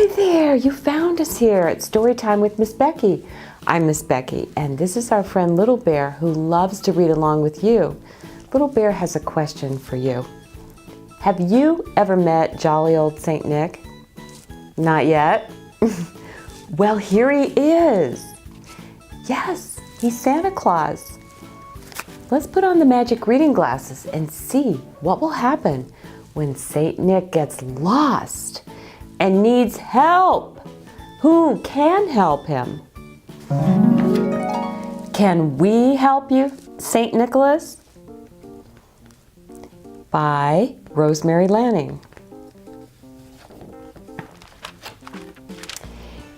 Hi there, you found us here at Storytime with Miss Becky. I'm Miss Becky, and this is our friend Little Bear who loves to read along with you. Little Bear has a question for you. Have you ever met jolly old Saint Nick? Not yet? Well, here he is. Yes, he's Santa Claus. Let's put on the magic reading glasses and see what will happen when Saint Nick gets lost and needs help. Who can help him? Can we help you, St. Nicholas? By Rosemary Lanning.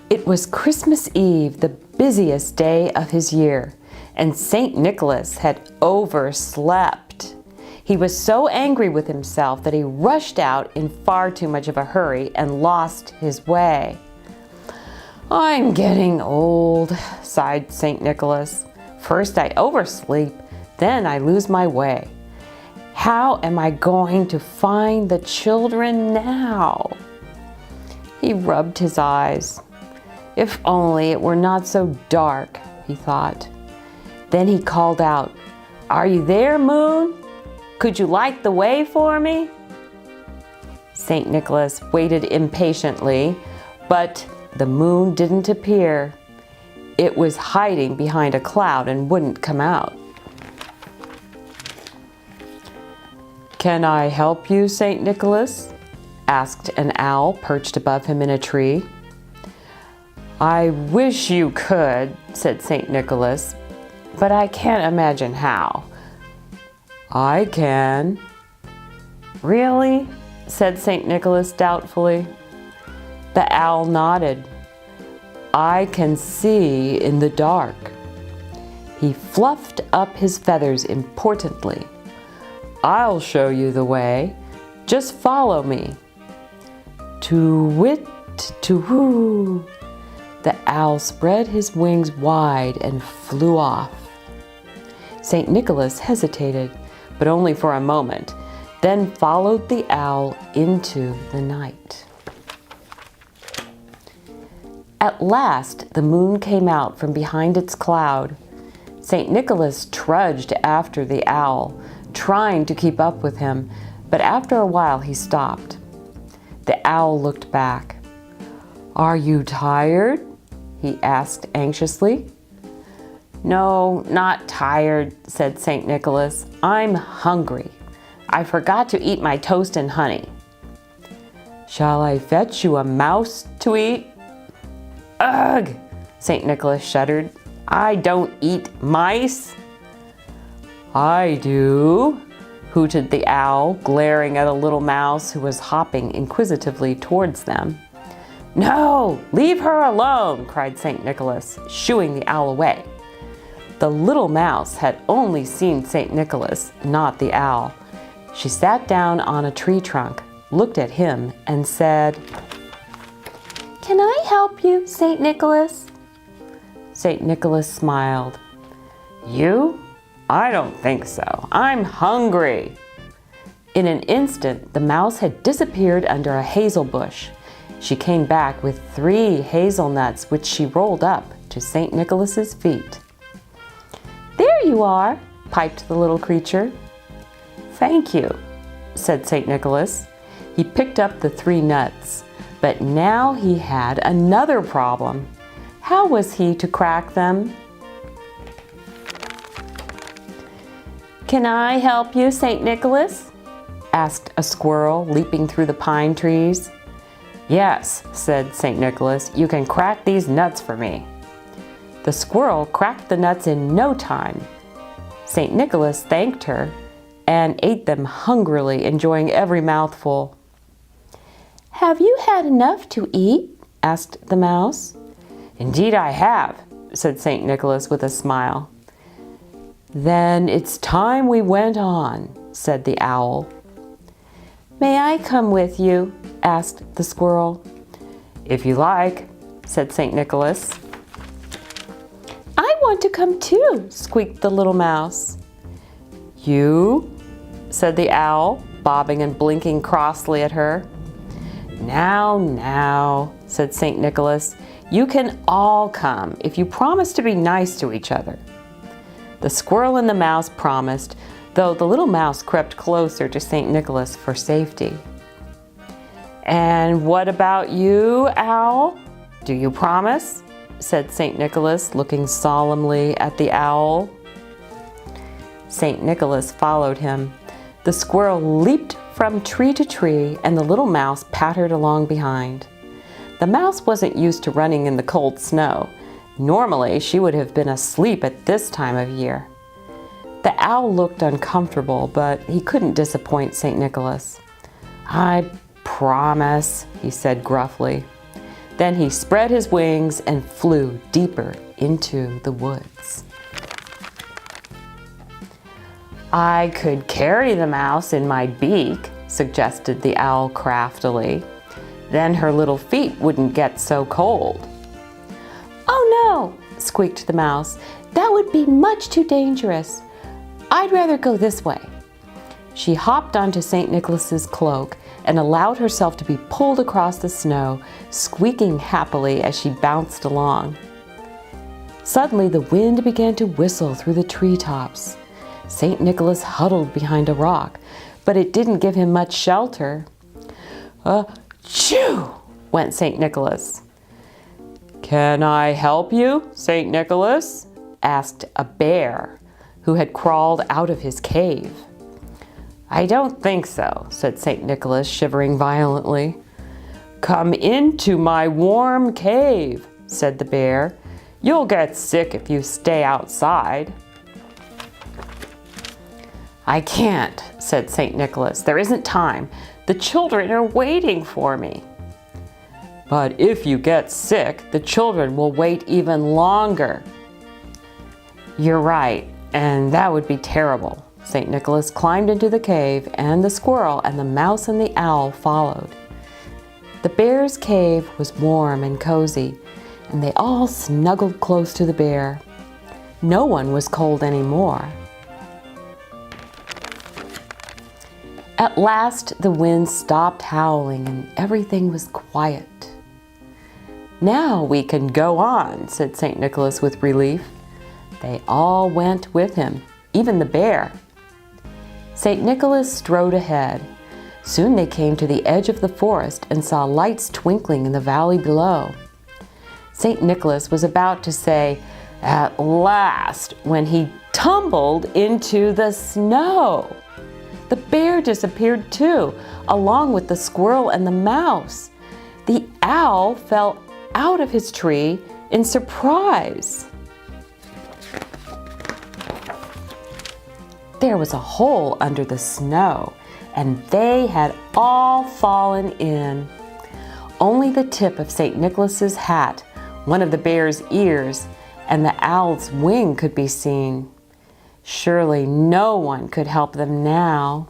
It was Christmas Eve, the busiest day of his year, and St. Nicholas had overslept. He was so angry with himself that he rushed out in far too much of a hurry and lost his way. I'm getting old, sighed St. Nicholas. First I oversleep, then I lose my way. How am I going to find the children now? He rubbed his eyes. If only it were not so dark, he thought. Then he called out, "Are you there, Moon? Could you light the way for me?" St. Nicholas waited impatiently, but the moon didn't appear. It was hiding behind a cloud and wouldn't come out. "Can I help you, St. Nicholas?" asked an owl perched above him in a tree. "I wish you could," said St. Nicholas, "but I can't imagine how." "I can." "Really?" said St. Nicholas doubtfully. The owl nodded. "I can see in the dark." He fluffed up his feathers importantly. "I'll show you the way. Just follow me." To-wit, to-whoo. The owl spread his wings wide and flew off. St. Nicholas hesitated, but only for a moment, then followed the owl into the night. At last, the moon came out from behind its cloud. St. Nicholas trudged after the owl, trying to keep up with him, but after a while he stopped. The owl looked back. "Are you tired?" he asked anxiously. "No, not tired," said St. Nicholas. "I'm hungry. I forgot to eat my toast and honey." "Shall I fetch you a mouse to eat?" "Ugh!" St. Nicholas shuddered. "I don't eat mice." "I do," hooted the owl, glaring at a little mouse who was hopping inquisitively towards them. "No, leave her alone!" cried St. Nicholas, shooing the owl away. The little mouse had only seen St. Nicholas, not the owl. She sat down on a tree trunk, looked at him, and said, "Can I help you, St. Nicholas?" St. Nicholas smiled. "You? I don't think so. I'm hungry." In an instant, the mouse had disappeared under a hazel bush. She came back with 3 hazelnuts, which she rolled up to St. Nicholas's feet. "There you are," piped the little creature. "Thank you," said St. Nicholas. He picked up the 3 nuts, but now he had another problem. How was he to crack them? "Can I help you, St. Nicholas?" asked a squirrel leaping through the pine trees. "Yes," said St. Nicholas, "you can crack these nuts for me." The squirrel cracked the nuts in no time. St. Nicholas thanked her and ate them hungrily, enjoying every mouthful. "Have you had enough to eat?" asked the mouse. "Indeed I have," said St. Nicholas with a smile. "Then it's time we went on," said the owl. "May I come with you?" asked the squirrel. "If you like," said St. Nicholas. "I want to come too," squeaked the little mouse. "You?" said the owl, bobbing and blinking crossly at her. Now, said St. Nicholas. "You can all come if you promise to be nice to each other." The squirrel and the mouse promised, though the little mouse crept closer to St. Nicholas for safety. "And what about you, Owl? Do you promise?" said St. Nicholas, looking solemnly at the owl. St. Nicholas followed him. The squirrel leaped from tree to tree, and the little mouse pattered along behind. The mouse wasn't used to running in the cold snow. Normally, she would have been asleep at this time of year. The owl looked uncomfortable, but he couldn't disappoint St. Nicholas. "I promise," he said gruffly. Then he spread his wings and flew deeper into the woods. "I could carry the mouse in my beak," suggested the owl craftily. "Then her little feet wouldn't get so cold." "Oh no," squeaked the mouse. "That would be much too dangerous. I'd rather go this way." She hopped onto St. Nicholas's cloak and allowed herself to be pulled across the snow, squeaking happily as she bounced along. Suddenly, the wind began to whistle through the treetops. St. Nicholas huddled behind a rock, but it didn't give him much shelter. "Achoo!" went St. Nicholas. "Can I help you, St. Nicholas?" asked a bear who had crawled out of his cave. "I don't think so," said St. Nicholas, shivering violently. "Come into my warm cave," said the bear. "You'll get sick if you stay outside." "I can't," said St. Nicholas. "There isn't time. The children are waiting for me." "But if you get sick, the children will wait even longer." "You're right, and that would be terrible." St. Nicholas climbed into the cave, and the squirrel and the mouse and the owl followed. The bear's cave was warm and cozy, and they all snuggled close to the bear. No one was cold anymore. At last, the wind stopped howling and everything was quiet. "Now we can go on," said St. Nicholas with relief. They all went with him, even the bear. St. Nicholas strode ahead. Soon they came to the edge of the forest and saw lights twinkling in the valley below. St. Nicholas was about to say, "At last," when he tumbled into the snow. The bear disappeared too, along with the squirrel and the mouse. The owl fell out of his tree in surprise. There was a hole under the snow, and they had all fallen in. Only the tip of St. Nicholas's hat, one of the bear's ears, and the owl's wing could be seen. Surely no one could help them now.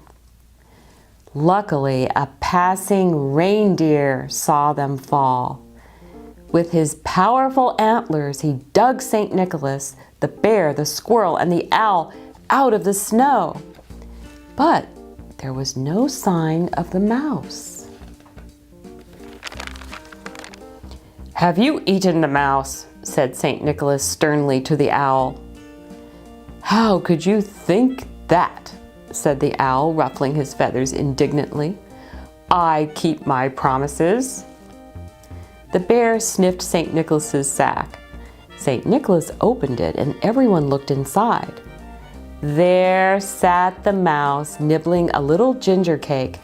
Luckily, a passing reindeer saw them fall. With his powerful antlers, he dug St. Nicholas, the bear, the squirrel, and the owl out of the snow. But there was no sign of the mouse. "Have you eaten the mouse?" said St. Nicholas sternly to the owl. "How could you think that?" said the owl, ruffling his feathers indignantly. "I keep my promises." The bear sniffed St. Nicholas's sack. St. Nicholas opened it and everyone looked inside. There sat the mouse, nibbling a little ginger cake.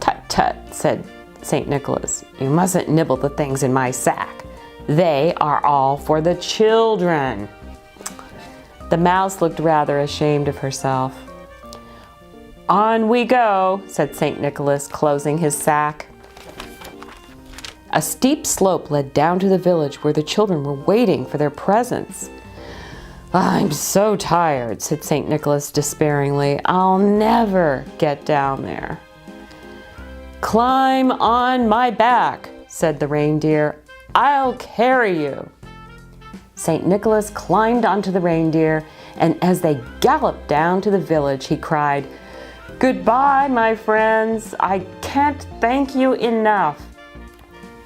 "Tut, tut," said St. Nicholas. "You mustn't nibble the things in my sack. They are all for the children." The mouse looked rather ashamed of herself. "On we go," said St. Nicholas, closing his sack. A steep slope led down to the village where the children were waiting for their presents. "I'm so tired," said St. Nicholas despairingly. "I'll never get down there." "Climb on my back," said the reindeer. "I'll carry you." St. Nicholas climbed onto the reindeer, and as they galloped down to the village, he cried, "Goodbye, my friends. I can't thank you enough."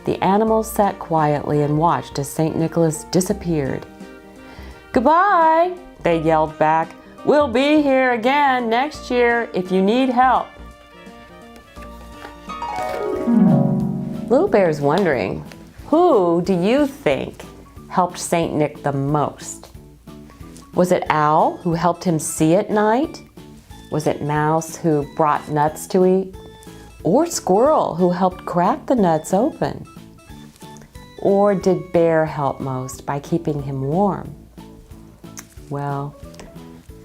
The animals sat quietly and watched as St. Nicholas disappeared. "Goodbye," they yelled back. "We'll be here again next year if you need help." Little Bear's wondering, who do you think helped St. Nick the most? Was it Owl, who helped him see at night? Was it Mouse, who brought nuts to eat? Or Squirrel, who helped crack the nuts open? Or did Bear help most by keeping him warm? Well,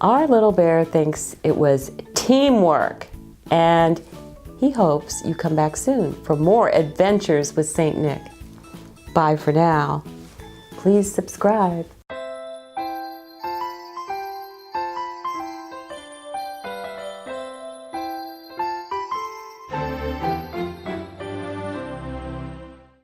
our little bear thinks it was teamwork, and he hopes you come back soon for more adventures with St. Nick. Bye for now. Please subscribe.